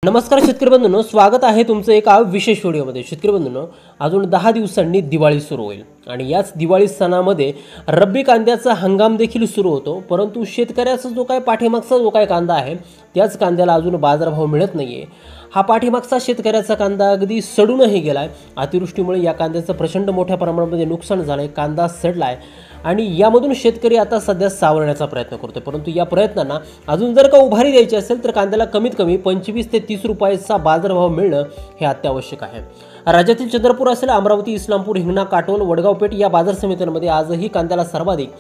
नमस्कार शेतकरी बंधूंनो, स्वागत आहे तुमचं एका विशेष व्हिडिओमध्ये। शेतकरी बंधूंनो, अजून 10 दिवसांनी दिवाळी सुरू होईल आणि याच दिवाळी सणामध्ये रब्बी कांद्याचा हंगाम देखील सुरू होतो। परंतु शेतकऱ्याचा जो काय पाठीमागचा जो काय कांदा आहे त्याच कांद्याला अजून बाजारभाव मिळत नाहीये। हा पाठीमागचा शेतकऱ्याचा कांदा अगदी सडूनही गेलाय। अतिवृष्टीमुळे या कांद्याचं प्रचंड मोठ्या प्रमाणामध्ये नुकसान झालंय, कांदा सडलाय आणि यामधून शेतकरी आता सध्या सावरण्याचा प्रयत्न करतोय। परंतु या प्रयत्नांना अजून जर का उभारी द्यायची असेल तर कांद्याला कमीत कमी 25 ते 30 रुपयाचा बाजारभाव मिळणं हे अत्यावश्यक आहे। राज्यातील चंद्रपूर असेल, अमरावती, इस्लामपूर, हिंगणा, काटोल, वडगाव पेठ या बाजार समित्यांमध्ये आजही कांद्याला सर्वाधिक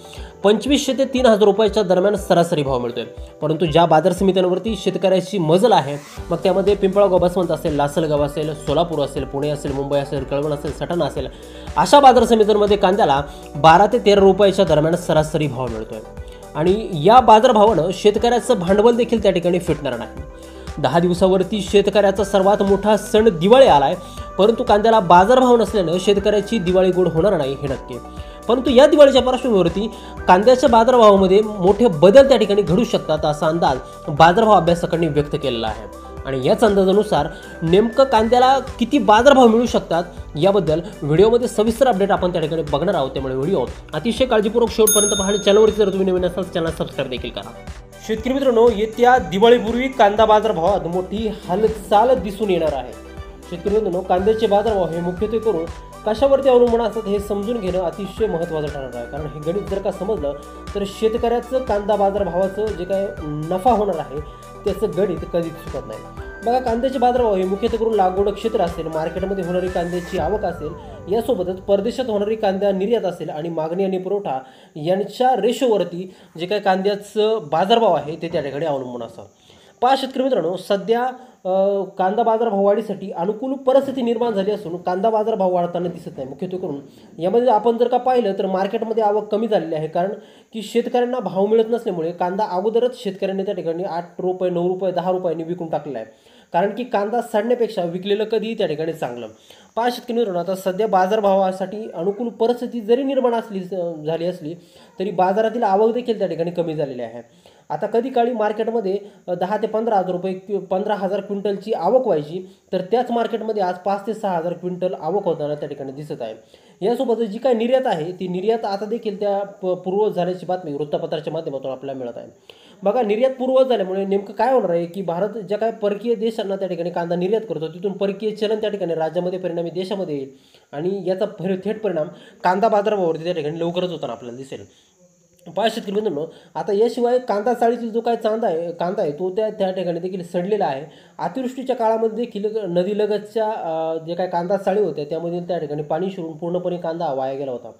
2500 ते 3000 रुपयाच्या दरम्यान सरासरी भाव मिळतोय। परंतु ज्या बाजार समित्यांवरती शेतकऱ्याची मजल आहे, मग त्यामध्ये पिंपळगाव, बसवंत असेल, लासलगाव असेल, सोलापूर असेल, पुणे असेल, मुंबई असेल, कळवण असेल, सटाणा असेल, अशा बाजार समित्यांमध्ये कांद्याला 12 ते 13 रुपयाच्या दरम्यान सरासरी भाव मिळतोय आणि या बाजारभावानं शेतकऱ्याचं भांडवल देखील त्या ठिकाणी फिटणार नाही। 10 दिवसावरती शेतकऱ्याचा सर्वात मोठा सण दिवाळी आलाय, परंतु कांद्याला बाजारभाव नसल्यानं शेतकऱ्याची दिवाळी गोड होणार नाही हे नक्की। परंतु या दिवाळीच्या पार्श्वभूमीवरती कांद्याच्या बाजारभावामध्ये मोठे बदल त्या ठिकाणी घडू शकतात असा अंदाज बाजारभाव अभ्यासकांनी व्यक्त केलेला आहे आणि याच अंदाजानुसार नेमकं कांद्याला किती बाजारभाव मिळू शकतात याबद्दल व्हिडिओमध्ये सविस्तर अपडेट आपण त्या ठिकाणी बघणार आहोत। त्यामुळे व्हिडिओ अतिशय काळजीपूर्वक शेवटपर्यंत पाहा आणि चॅनलवरती जर तुम्ही नवीन असाल तर चॅनल सबस्क्राईब देखील करा। शेतकरी मित्रांनो, येत्या दिवाळीपूर्वी कांदा बाजारभावात मोठी हालचाल दिसून येणार आहे। शेतकरी मित्रांनो, कांद्याचे बाजारभाव हे मुख्यत्वे करून कशावरती अवलंबून असतात हे समजून घेणं अतिशय महत्त्वाचं ठरणार आहे। कारण हे गणित जर का समजलं तर शेतकऱ्याचं कांदा बाजारभावाचं जे काय नफा होणार आहे त्याचं गणित कधीच चुकत नाही। बघा, कांद्याचे बाजारभाव हे मुख्यत्वे करून लागवड क्षेत्र असेल, मार्केटमध्ये होणारी कांद्याची आवक असेल, यासोबतच परदेशात होणारी कांदा निर्यात असेल आणि मागणी आणि पुरवठा यांच्या रेशोवरती जे काही कांद्याचं बाजारभाव आहे ते त्या ठिकाणी अवलंबून असतात। पहा शेतकरी मित्रांनो, सध्या कांदा बाजारभाव वाढीसाठी अनुकूल परिस्थिती निर्माण झाली असून कांदा बाजारभाव वाढताना दिसत नाही। मुख्यत्वे करून यामध्ये आपण जर का पाहिलं तर मार्केटमध्ये आवक कमी झालेली आहे, कारण की शेतकऱ्यांना भाव मिळत नसल्यामुळे कांदा अगोदरच शेतकऱ्यांनी त्या ठिकाणी 8 रुपये, 9 रुपये, 10 रुपयांनी विकून टाकलेला आहे। कारण की कांदा सडण्यापेक्षा विकलेलं कधीही त्या ठिकाणी चांगलं। पहा शेतकरी मित्रांनो, आता सध्या बाजारभावासाठी अनुकूल परिस्थिती जरी निर्माण झाली असली तरी बाजारातील आवक देखील त्या ठिकाणी कमी झालेली आहे। आता कधी काळी मार्केटमध्ये 10 ते 15,000 रुपये 15,000 क्विंटलची आवक व्हायची, तर त्याच मार्केटमध्ये आज 5 ते 6,000 क्विंटल आवक होताना त्या ठिकाणी दिसत आहे। यासोबत जी काही निर्यात आहे ती निर्यात आता देखील त्या पूर्ववत झाल्याची बातमी वृत्तपत्राच्या माध्यमातून आपल्याला मिळत आहे। बघा, निर्यात पूर्ववत झाल्यामुळे नेमकं काय होणार आहे की भारत ज्या काही परकीय देशांना त्या ठिकाणी कांदा निर्यात करतो तिथून परकीय चलन त्या ठिकाणी राज्यामध्ये परिणामी देशामध्ये येईल आणि याचा थेट परिणाम कांदा बाजारभावावरती त्या ठिकाणी लवकरच होताना आपल्याला दिसेल। पहा शेतकरी मित्रांनो, आता याशिवाय कांदा चाळीचा जो काय कांदा आहे तो त्या ठिकाणी देखील सडलेला आहे। अतिवृष्टीच्या काळामध्ये देखील नदीलगतच्या जे काय कांदा चाळी होत्या त्यामध्ये त्या ठिकाणी पाणी शिरून पूर्णपणे कांदा वाया गेला होता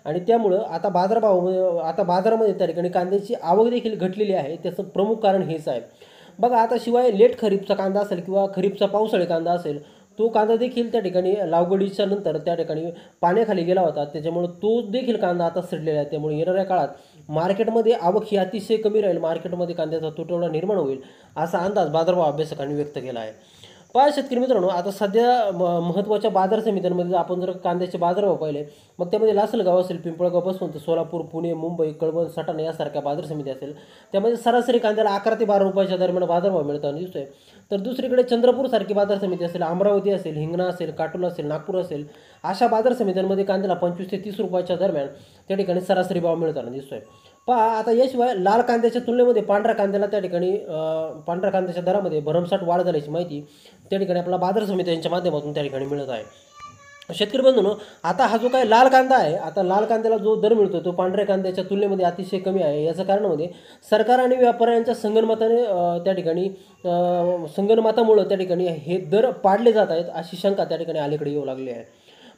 आणि त्यामुळं आता बाजारामध्ये त्या ठिकाणी कांद्याची आवक देखील घटलेली आहे। त्याचं प्रमुख कारण हेच आहे। बघा, आता शिवाय लेट खरीपचा कांदा असेल किंवा खरीपचा पावसाळी कांदा असेल, तो कांदा देखील त्या ठिकाणी लागवडीच्या नंतर त्या ठिकाणी पाण्याखाली गेला होता, त्याच्यामुळे तो देखील कांदा आता सडलेला आहे। त्यामुळे येणाऱ्या काळात मार्केटमध्ये आवक ही अतिशय कमी राहील, मार्केटमध्ये कांद्याचा तुटवडा निर्माण होईल असा अंदाज बाजारभाव अभ्यासकांनी व्यक्त केला आहे। पहा शेतकरी मित्रांनो, आता सध्या महत्त्वाच्या बाजार समित्यांमध्ये आपण जर कांद्याचे बाजारभाव पाहिले, मग त्यामध्ये लासलगाव असेल, पिंपळगाव, बसवंत, सोलापूर, पुणे, मुंबई, कळवण, सटाणा यासारख्या बाजार समिती असेल, त्यामध्ये सरासरी कांद्याला 11 ते 12 रुपयाच्या दरम्यान बाजारभाव मिळताना दिसतोय। तर दुसरीकडे चंद्रपूरसारखी बाजार समिती असेल, अमरावती असेल, हिंगणा असेल, काटोल असेल, नागपूर असेल, अशा बाजार समित्यांमध्ये कांद्याला 25 ते 30 रुपयाच्या दरम्यान त्या ठिकाणी सरासरी भाव मिळताना दिसतोय। पहा, आता याशिवाय लाल कांद्याच्या तुलनेमध्ये पांढऱ्या कांद्याला त्या ठिकाणी पांढऱ्या कांद्याच्या दरामध्ये भरमसाठ वाढ झाल्याची माहिती त्या ठिकाणी आपला बाजार समित्यांच्या माध्यमातून त्या ठिकाणी मिळत आहे। शेतकरी बंधूंनो, आता हा जो काही लाल कांदा आहे, आता लाल कांद्याला जो दर मिळतो तो पांढऱ्या कांद्याच्या तुलनेमध्ये अतिशय कमी आहे। याचं कारण म्हणजे सरकार आणि व्यापाऱ्यांच्या संगनमताने त्या ठिकाणी संगनमतामुळं त्या ठिकाणी हे दर पाडले जात आहेत अशी शंका त्या ठिकाणी अलीकडे येऊ लागली आहे।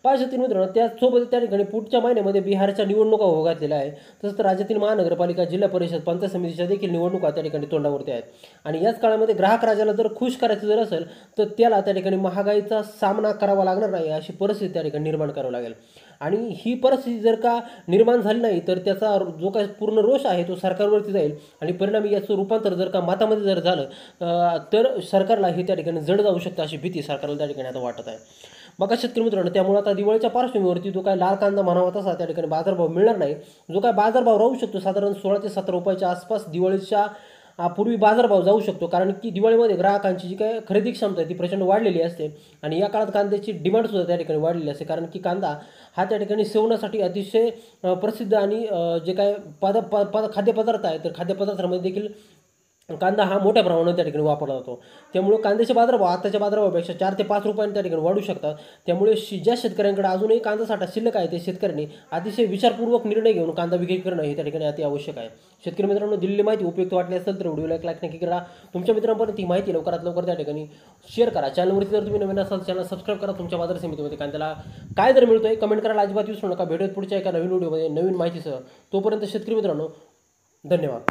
पहा शेतकरी मित्रांनो, त्याचसोबत त्या ठिकाणी पुढच्या महिन्यामध्ये बिहारच्या निवडणुका होऊ घातलेल्या आहेत, तसंच राज्यातील महानगरपालिका, जिल्हा परिषद, पंचायत समितीच्या देखील निवडणुका त्या ठिकाणी तोंडावरती आहेत आणि याच काळामध्ये ग्राहक राजाला जर खुश करायचं जर असेल तर त्याला त्या ठिकाणी महागाईचा सामना करावा लागणार नाही अशी परिस्थिती त्या ठिकाणी निर्माण करावी लागेल आणि ही परिस्थिती जर का निर्माण झाली नाही तर त्याचा जो काही पूर्ण रोष आहे तो सरकारवरती जाईल आणि परिणामी याचं रूपांतर जर का मतामध्ये जर झालं तर सरकारला हे त्या ठिकाणी जड जाऊ शकतं अशी भीती सरकारला त्या ठिकाणी आता वाटत आहे। बघा शेतकरी मित्रांनो, त्यामुळे आता दिवाळीच्या पार्श्वभूमीवरती जो काय लाल कांदा म्हणावा तसा त्या ठिकाणी बाजारभाव मिळणार नाही। जो काय बाजारभाव राहू शकतो साधारण 16 ते 17 रुपयाच्या आसपास दिवाळीच्या पूर्वी बाजारभाव जाऊ शकतो, कारण की दिवाळीमध्ये ग्राहकांची जी काय खरेदी क्षमता आहे ती प्रचंड वाढलेली असते आणि या काळात कांद्याची डिमांडसुद्धा त्या ठिकाणी वाढलेली असते, कारण की कांदा हा त्या ठिकाणी सेवनासाठी अतिशय प्रसिद्ध आणि जे काय खाद्यपदार्थ आहे तर खाद्यपदार्थांमध्ये देखील कांदा हा मोठ्या प्रमाणात त्या ठिकाणी वापरला जातो. त्यामुळे कांद्याचे बाजारभाव आताच्या बाजारभावापेक्षा 4 ते 5 रुपयांनी त्या ठिकाणी वाढू शकतात. त्यामुळे ज्या शेतकऱ्यांकडे अजूनही कांदा साठा शिल्लक आहे, ते शेतकऱ्यांनी अतिशय विचारपूर्वक निर्णय घेऊन कांदा विक्री करणं हे त्या ठिकाणी अति आवश्यक आहे. शेतकरी मित्रांनो, दिलेली माहिती उपयुक्त वाटली असेल तर व्हिडिओला एक लाईक नक्की करा. तुमच्या मित्रांपर्यंत ही माहिती लवकरात लवकर त्या ठिकाणी शेअर करा. चॅनलवरती जर तुम्ही नवीन असाल चॅनल सबस्क्राईब करा. तुमच्या बाजार समितीमध्ये कांद्याला काय दर मिळतोय कमेंट करायला अजिबात विसरू नका. भेटूयात पुढच्या एका नवीन व्हिडिओमध्ये नवीन माहितीसह. तोपर्यंत शेतकरी मित्रांनो, धन्यवाद.